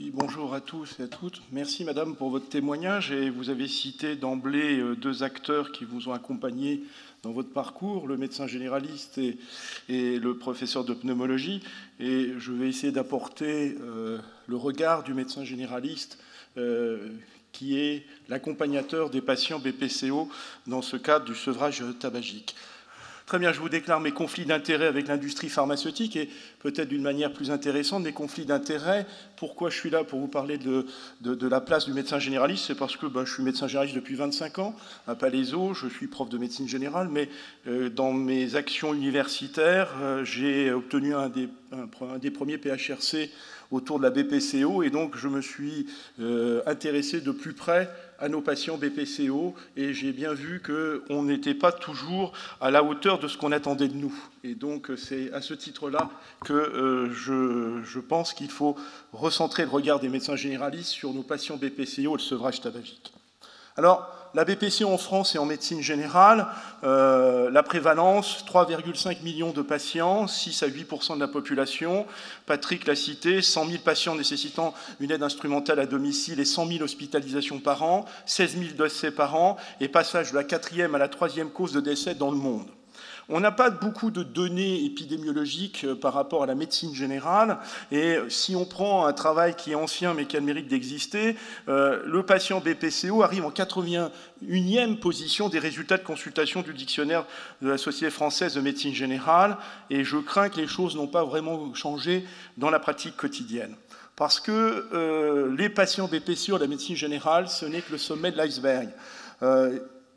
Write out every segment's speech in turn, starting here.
Oui, bonjour à tous et à toutes. Merci Madame pour votre témoignage et vous avez cité d'emblée deux acteurs qui vous ont accompagné dans votre parcours, le médecin généraliste et le professeur de pneumologie. Et je vais essayer d'apporter le regard du médecin généraliste qui est l'accompagnateur des patients BPCO dans ce cadre du sevrage tabagique. Très bien, je vous déclare mes conflits d'intérêts avec l'industrie pharmaceutique et peut-être d'une manière plus intéressante, mes conflits d'intérêts. Pourquoi je suis là pour vous parler de la place du médecin généraliste? C'est parce que je suis médecin généraliste depuis 25 ans à Palaiseau, je suis prof de médecine générale, mais dans mes actions universitaires, j'ai obtenu un des premiers PHRC autour de la BPCO et donc je me suis intéressé de plus près à nos patients BPCO et j'ai bien vu qu'on n'était pas toujours à la hauteur de ce qu'on attendait de nous. Et donc c'est à ce titre-là que je pense qu'il faut recentrer le regard des médecins généralistes sur nos patients BPCO et le sevrage tabagique. Alors, la BPCO en France et en médecine générale, la prévalence, 3,5 millions de patients, 6 à 8% de la population. Patrick l'a cité, 100 000 patients nécessitant une aide instrumentale à domicile et 100 000 hospitalisations par an, 16 000 décès par an et passage de la 4e à la 3e cause de décès dans le monde. On n'a pas beaucoup de données épidémiologiques par rapport à la médecine générale, et si on prend un travail qui est ancien mais qui a le mérite d'exister, le patient BPCO arrive en 81e position des résultats de consultation du dictionnaire de la Société française de médecine générale, et je crains que les choses n'ont pas vraiment changé dans la pratique quotidienne. Parce que les patients BPCO de la médecine générale, ce n'est que le sommet de l'iceberg.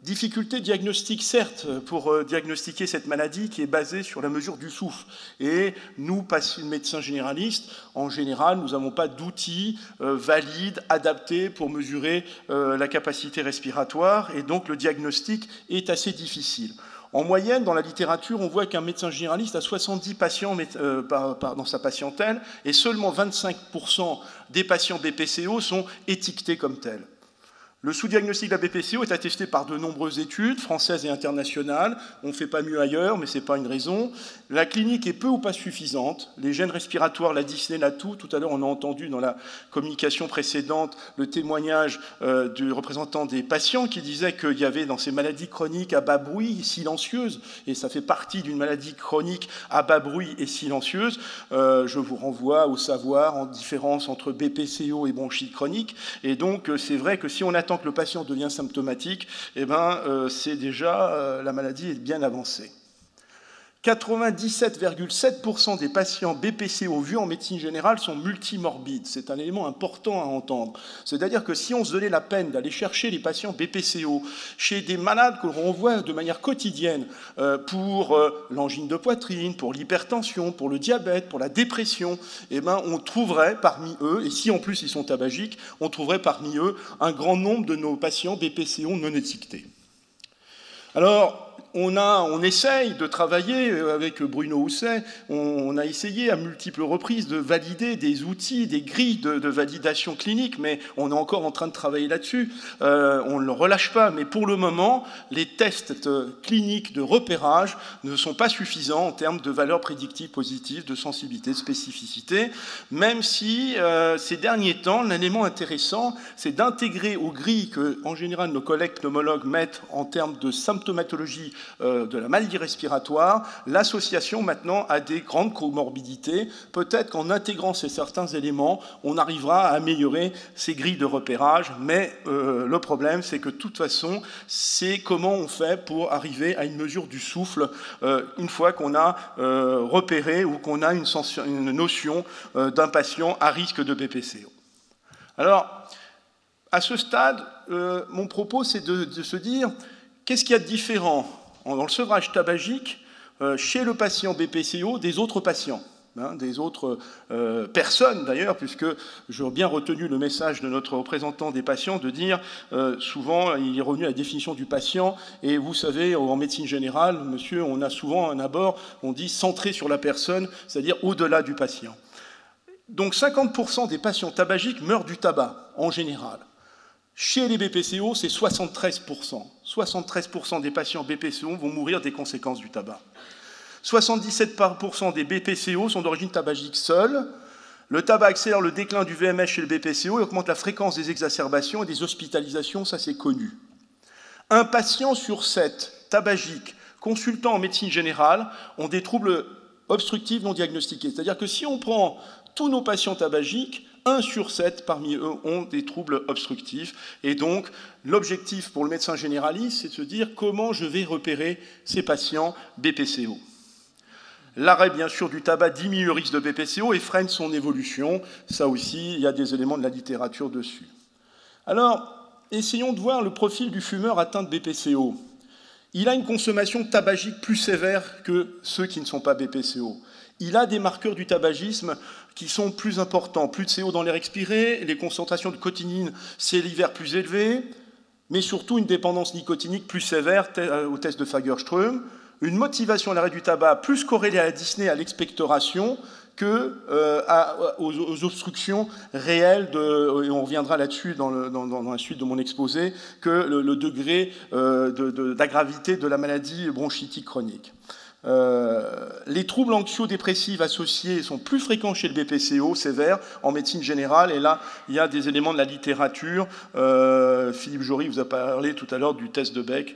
Difficulté diagnostique, certes, pour diagnostiquer cette maladie qui est basée sur la mesure du souffle. Et nous, médecins généralistes, en général, nous n'avons pas d'outils valides, adaptés pour mesurer la capacité respiratoire. Et donc, le diagnostic est assez difficile. En moyenne, dans la littérature, on voit qu'un médecin généraliste a 70 patients dans sa patientèle et seulement 25% des patients BPCO sont étiquetés comme tels. Le sous-diagnostic de la BPCO est attesté par de nombreuses études, françaises et internationales. On ne fait pas mieux ailleurs, mais ce n'est pas une raison. La clinique est peu ou pas suffisante. Les gènes respiratoires, la dyspnée, la toux. Tout à l'heure, on a entendu dans la communication précédente le témoignage du représentant des patients qui disait qu'il y avait dans ces maladies chroniques à bas bruit, silencieuses, et ça fait partie d'une maladie chronique à bas bruit et silencieuse. Je vous renvoie au savoir en différence entre BPCO et bronchite chronique. Et donc, c'est vrai que si on attend que le patient devient symptomatique, eh c'est déjà, la maladie est bien avancée. 97,7% des patients BPCO vus en médecine générale sont multimorbides. C'est un élément important à entendre. C'est-à-dire que si on se donnait la peine d'aller chercher les patients BPCO chez des malades que l'on voit de manière quotidienne pour l'angine de poitrine, pour l'hypertension, pour le diabète, pour la dépression, on trouverait parmi eux, et si en plus ils sont tabagiques, on trouverait parmi eux un grand nombre de nos patients BPCO non étiquetés. Alors, on essaye de travailler avec Bruno Housset, on a essayé à multiples reprises de valider des outils, des grilles de validation clinique, mais on est encore en train de travailler là-dessus. On ne le relâche pas, mais pour le moment, les tests cliniques de repérage ne sont pas suffisants en termes de valeurs prédictives positives, de sensibilité, de spécificité, même si ces derniers temps, l'élément intéressant, c'est d'intégrer aux grilles que, en général, nos collègues pneumologues mettent en termes de symptomatologie de la maladie respiratoire, l'association maintenant a des grandes comorbidités. Peut-être qu'en intégrant ces certains éléments, on arrivera à améliorer ces grilles de repérage, mais le problème, c'est que de toute façon, c'est comment on fait pour arriver à une mesure du souffle une fois qu'on a repéré ou qu'on a une notion d'un patient à risque de BPCO. Alors, à ce stade, mon propos, c'est de se dire qu'est-ce qu'il y a de différent dans le sevrage tabagique chez le patient BPCO des autres patients, des autres personnes d'ailleurs, puisque j'ai bien retenu le message de notre représentant des patients de dire, souvent il est revenu à la définition du patient, et vous savez, en médecine générale, monsieur, on a souvent un abord, on dit centré sur la personne, c'est-à-dire au-delà du patient. Donc 50% des patients tabagiques meurent du tabac, en général. Chez les BPCO, c'est 73%. 73% des patients BPCO vont mourir des conséquences du tabac. 77% des BPCO sont d'origine tabagique seule. Le tabac accélère le déclin du VMS chez le BPCO et augmente la fréquence des exacerbations et des hospitalisations, ça c'est connu. Un patient sur 7 tabagiques consultant en médecine générale ont des troubles obstructifs non diagnostiqués. C'est-à-dire que si on prend tous nos patients tabagiques, 1 sur 7 parmi eux ont des troubles obstructifs. Et donc, l'objectif pour le médecin généraliste, c'est de se dire comment je vais repérer ces patients BPCO. L'arrêt, bien sûr, du tabac diminue le risque de BPCO et freine son évolution. Ça aussi, il y a des éléments de la littérature dessus. Alors, essayons de voir le profil du fumeur atteint de BPCO. Il a une consommation tabagique plus sévère que ceux qui ne sont pas BPCO. Il a des marqueurs du tabagisme qui sont plus importants, plus de CO dans l'air expiré, les concentrations de cotinine salivaire plus élevées, mais surtout une dépendance nicotinique plus sévère au test de Fagerström, une motivation à l'arrêt du tabac plus corrélée à la dyspnée, à l'expectoration, aux obstructions réelles, et on reviendra là-dessus dans la suite de mon exposé, que le degré d'agravité de la maladie bronchitique chronique. Les troubles anxio-dépressifs associés sont plus fréquents chez le BPCO sévère en médecine générale, et là il y a des éléments de la littérature. Philippe Jory vous a parlé tout à l'heure du test de Beck,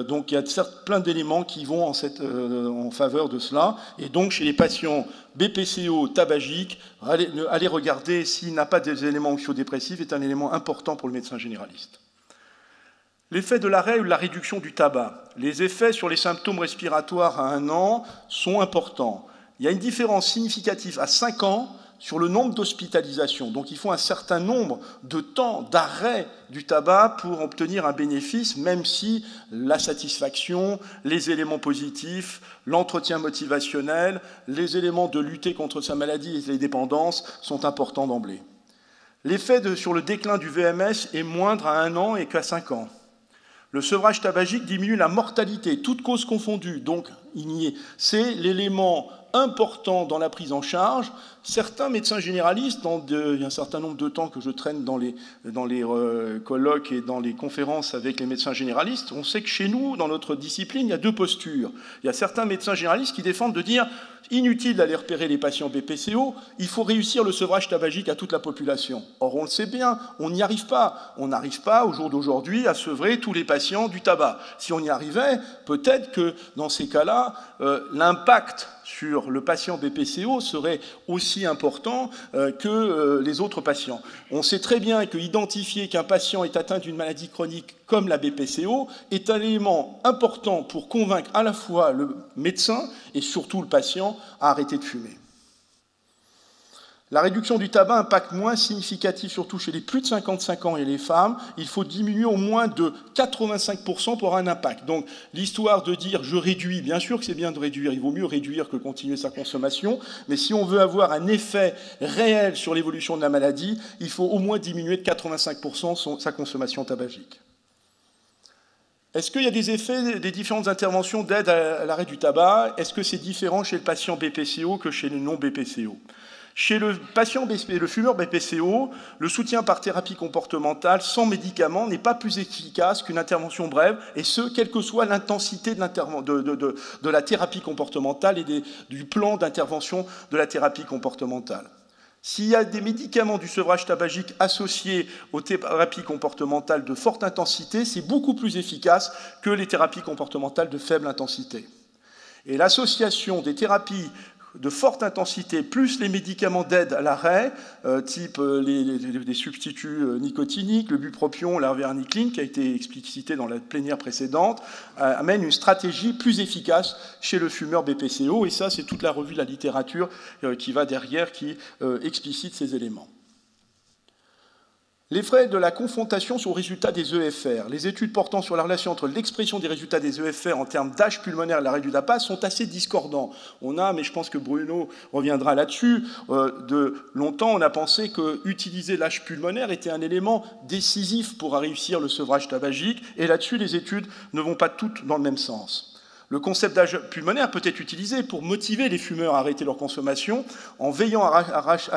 donc il y a certes plein d'éléments qui vont en faveur de cela, et donc chez les patients BPCO tabagiques, allez regarder s'il n'a pas des éléments anxio-dépressifs est un élément important pour le médecin généraliste. L'effet de l'arrêt ou de la réduction du tabac. Les effets sur les symptômes respiratoires à 1 an sont importants. Il y a une différence significative à 5 ans sur le nombre d'hospitalisations. Donc il faut un certain nombre de temps d'arrêt du tabac pour obtenir un bénéfice, même si la satisfaction, les éléments positifs, l'entretien motivationnel, les éléments de lutter contre sa maladie et les dépendances sont importants d'emblée. L'effet sur le déclin du VMS est moindre à 1 an et qu'à 5 ans. Le sevrage tabagique diminue la mortalité, toutes causes confondues, donc c'est l'élément important dans la prise en charge. Certains médecins généralistes, il y a un certain nombre de temps que je traîne dans les colloques et dans les conférences avec les médecins généralistes, on sait que chez nous, dans notre discipline, il y a 2 postures. Il y a certains médecins généralistes qui défendent de dire inutile d'aller repérer les patients BPCO, il faut réussir le sevrage tabagique à toute la population. Or, on le sait bien, on n'y arrive pas. On n'arrive pas, au jour d'aujourd'hui, à sevrer tous les patients du tabac. Si on y arrivait, peut-être que, dans ces cas-là, l'impact sur le patient BPCO serait aussi important que les autres patients. On sait très bien qu'identifier qu'un patient est atteint d'une maladie chronique comme la BPCO est un élément important pour convaincre à la fois le médecin et surtout le patient à arrêter de fumer. La réduction du tabac, impact moins significatif, surtout chez les plus de 55 ans et les femmes. Il faut diminuer au moins de 85% pour avoir un impact. Donc, l'histoire de dire « je réduis », bien sûr que c'est bien de réduire, il vaut mieux réduire que continuer sa consommation, mais si on veut avoir un effet réel sur l'évolution de la maladie, il faut au moins diminuer de 85% sa consommation tabagique. Est-ce qu'il y a des effets des différentes interventions d'aide à l'arrêt du tabac? Est-ce que c'est différent chez le patient BPCO que chez le non-BPCO? Chez le fumeur BPCO, le soutien par thérapie comportementale sans médicaments n'est pas plus efficace qu'une intervention brève, et ce, quelle que soit l'intensité de la thérapie comportementale et du plan d'intervention de la thérapie comportementale. S'il y a des médicaments du sevrage tabagique associés aux thérapies comportementales de forte intensité, c'est beaucoup plus efficace que les thérapies comportementales de faible intensité. Et l'association des thérapies de forte intensité, plus les médicaments d'aide à l'arrêt, type des substituts nicotiniques, le bupropion, l'arvernicline, qui a été explicité dans la plénière précédente, amène une stratégie plus efficace chez le fumeur BPCO, et ça, c'est toute la revue de la littérature qui va derrière, qui explicite ces éléments. Les frais de la confrontation sur le résultat des EFR. Les études portant sur la relation entre l'expression des résultats des EFR en termes d'âge pulmonaire et l'arrêt du tabac sont assez discordants. On a, mais je pense que Bruno reviendra là-dessus, de longtemps on a pensé qu'utiliser l'âge pulmonaire était un élément décisif pour réussir le sevrage tabagique, et là-dessus les études ne vont pas toutes dans le même sens. Le concept d'âge pulmonaire peut être utilisé pour motiver les fumeurs à arrêter leur consommation en veillant à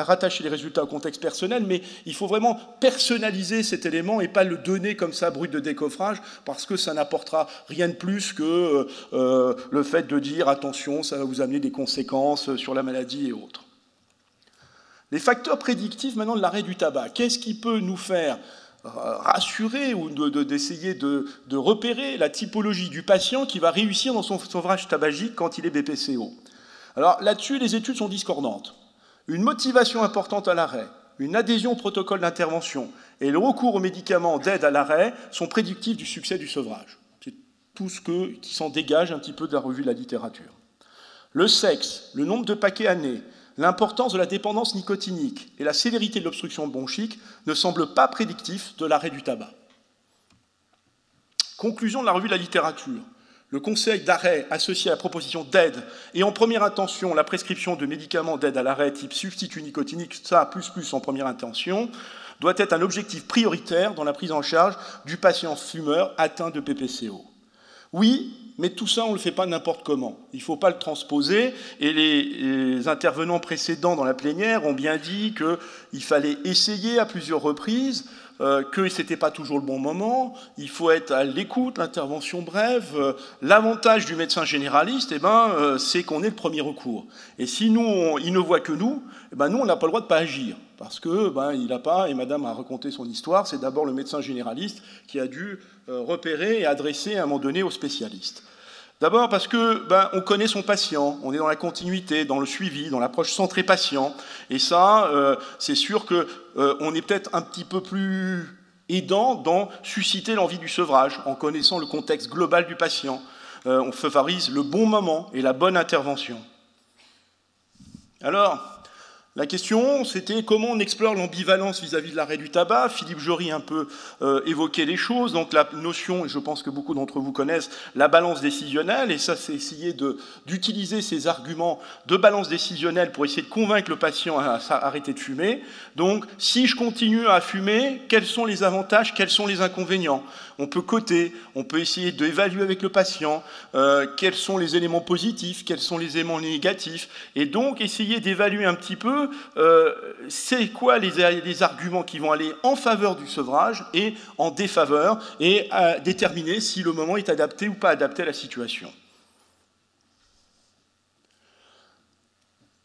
rattacher les résultats au contexte personnel, mais il faut vraiment personnaliser cet élément et pas le donner comme ça brut de décoffrage, parce que ça n'apportera rien de plus que le fait de dire attention, ça va vous amener des conséquences sur la maladie et autres. Les facteurs prédictifs maintenant de l'arrêt du tabac, qu'est-ce qui peut nous faire rassurer ou d'essayer de repérer la typologie du patient qui va réussir dans son sevrage tabagique quand il est BPCO? Alors là-dessus, les études sont discordantes. Une motivation importante à l'arrêt, une adhésion au protocole d'intervention et le recours aux médicaments d'aide à l'arrêt sont prédictifs du succès du sevrage. C'est tout ce qui s'en dégage un petit peu de la revue de la littérature. Le sexe, le nombre de paquets annés, l'importance de la dépendance nicotinique et la sévérité de l'obstruction bronchique ne semblent pas prédictifs de l'arrêt du tabac. Conclusion de la revue de la littérature. Le conseil d'arrêt associé à la proposition d'aide et en première intention la prescription de médicaments d'aide à l'arrêt type substitut nicotinique, ça plus en première intention, doit être un objectif prioritaire dans la prise en charge du patient fumeur atteint de PPCO. Oui, mais tout ça, on ne le fait pas n'importe comment. Il ne faut pas le transposer. Et les intervenants précédents dans la plénière ont bien dit qu'il fallait essayer à plusieurs reprises, que ce n'était pas toujours le bon moment. Il faut être à l'écoute, l'intervention brève. L'avantage du médecin généraliste, c'est qu'on est le premier recours. Et si nous, il ne voit que nous, nous, on n'a pas le droit de ne pas agir. Parce que il n'a pas, et madame a raconté son histoire, c'est d'abord le médecin généraliste qui a dû repérer et adresser à un moment donné aux spécialistes. D'abord parce que on connaît son patient, on est dans la continuité, dans le suivi, dans l'approche centrée patient, et ça, c'est sûr qu'on est peut-être un petit peu plus aidant dans susciter l'envie du sevrage, en connaissant le contexte global du patient. On favorise le bon moment et la bonne intervention. Alors, la question, c'était comment on explore l'ambivalence vis-à-vis de l'arrêt du tabac. Philippe Jory a un peu évoqué les choses. Donc la notion, et je pense que beaucoup d'entre vous connaissent, la balance décisionnelle. Et ça, c'est essayer d'utiliser ces arguments de balance décisionnelle pour essayer de convaincre le patient à arrêter de fumer. Donc, si je continue à fumer, quels sont les avantages, quels sont les inconvénients? On peut coter, on peut essayer d'évaluer avec le patient quels sont les éléments positifs, quels sont les éléments négatifs. Et donc, essayer d'évaluer un petit peu c'est quoi les arguments qui vont aller en faveur du sevrage et en défaveur, et déterminer si le moment est adapté ou pas adapté à la situation.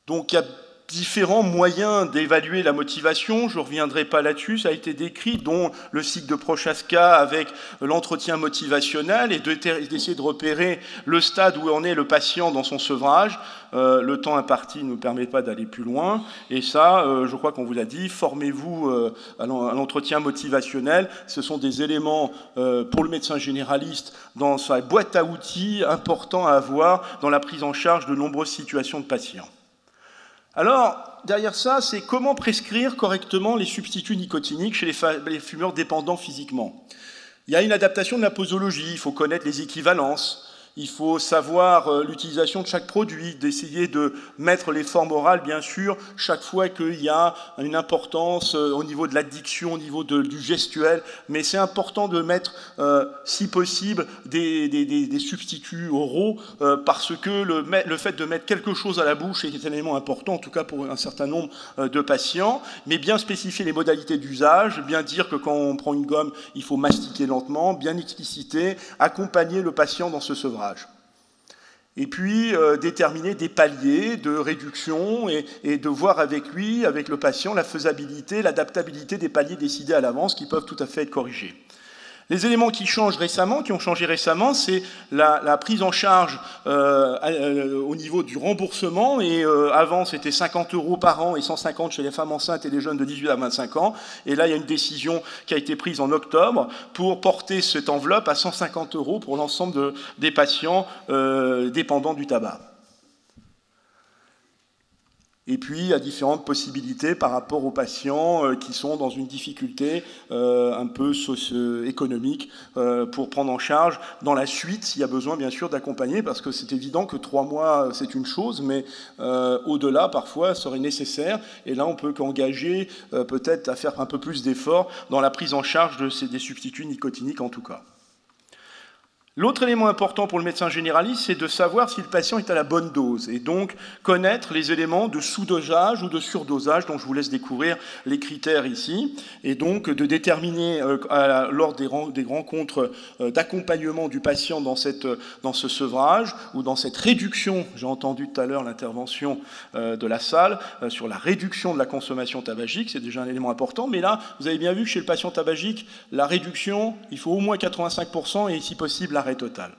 Donc il y a différents moyens d'évaluer la motivation, je ne reviendrai pas là-dessus, ça a été décrit, dont le cycle de Prochaska avec l'entretien motivationnel et d'essayer de repérer le stade où en est le patient dans son sevrage. Le temps imparti ne nous permet pas d'aller plus loin, et ça, je crois qu'on vous l'a dit, formez-vous à l'entretien motivationnel, ce sont des éléments pour le médecin généraliste dans sa boîte à outils importants à avoir dans la prise en charge de nombreuses situations de patients. Alors, derrière ça, c'est comment prescrire correctement les substituts nicotiniques chez les fumeurs dépendants physiquement. Il y a une adaptation de la posologie, il faut connaître les équivalences, il faut savoir l'utilisation de chaque produit, d'essayer de mettre les formes orales, bien sûr, chaque fois qu'il y a une importance au niveau de l'addiction, au niveau du gestuel, mais c'est important de mettre, si possible, des substituts oraux, parce que le fait de mettre quelque chose à la bouche est un élément important, en tout cas pour un certain nombre de patients, mais bien spécifier les modalités d'usage, bien dire que quand on prend une gomme, il faut mastiquer lentement, bien expliciter, accompagner le patient dans ce sevrage. Et puis déterminer des paliers de réduction et de voir avec lui, avec le patient, la faisabilité, l'adaptabilité des paliers décidés à l'avance qui peuvent tout à fait être corrigés. Les éléments qui changent récemment, qui ont changé récemment, c'est la prise en charge au niveau du remboursement. Et avant, c'était 50 € par an et 150 chez les femmes enceintes et les jeunes de 18 à 25 ans. Et là, il y a une décision qui a été prise en octobre pour porter cette enveloppe à 150 € pour l'ensemble des patients dépendants du tabac. Et puis, il y a différentes possibilités par rapport aux patients qui sont dans une difficulté un peu socio-économique pour prendre en charge dans la suite, s'il y a besoin, bien sûr, d'accompagner, parce que c'est évident que 3 mois, c'est une chose, mais au-delà, parfois, serait nécessaire. Et là, on peut qu'engager peut-être à faire un peu plus d'efforts dans la prise en charge des substituts nicotiniques, en tout cas. L'autre élément important pour le médecin généraliste, c'est de savoir si le patient est à la bonne dose, et donc connaître les éléments de sous-dosage ou de surdosage, dont je vous laisse découvrir les critères ici, et donc de déterminer lors des rencontres d'accompagnement du patient dans ce sevrage ou dans cette réduction, j'ai entendu tout à l'heure l'intervention de la salle, sur la réduction de la consommation tabagique, c'est déjà un élément important, mais là, vous avez bien vu que chez le patient tabagique, la réduction, il faut au moins 85% et si possible l'arrêt total.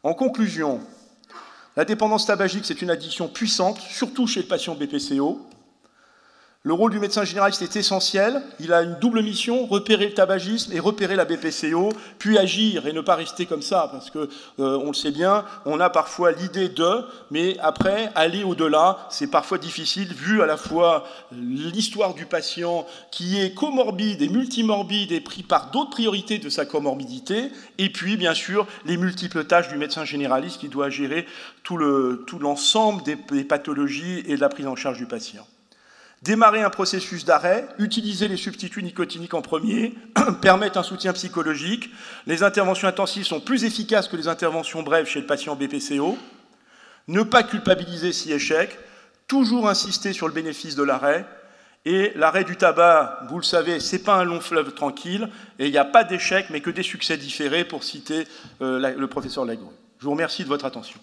En conclusion, la dépendance tabagique, c'est une addiction puissante, surtout chez le patient BPCO. Le rôle du médecin généraliste est essentiel. Il a une double mission, repérer le tabagisme et repérer la BPCO, puis agir et ne pas rester comme ça, parce que, on le sait bien, on a parfois l'idée de, mais après, aller au-delà, c'est parfois difficile, vu à la fois l'histoire du patient qui est comorbide et multimorbide et pris par d'autres priorités de sa comorbidité, et puis, bien sûr, les multiples tâches du médecin généraliste qui doit gérer tout l'ensemble des pathologies et de la prise en charge du patient. Démarrer un processus d'arrêt, utiliser les substituts nicotiniques en premier, permettre un soutien psychologique. Les interventions intensives sont plus efficaces que les interventions brèves chez le patient BPCO. Ne pas culpabiliser si échec. Toujours insister sur le bénéfice de l'arrêt. Et l'arrêt du tabac, vous le savez, ce n'est pas un long fleuve tranquille. Et il n'y a pas d'échec, mais que des succès différés, pour citer le professeur Lagoureux. Je vous remercie de votre attention.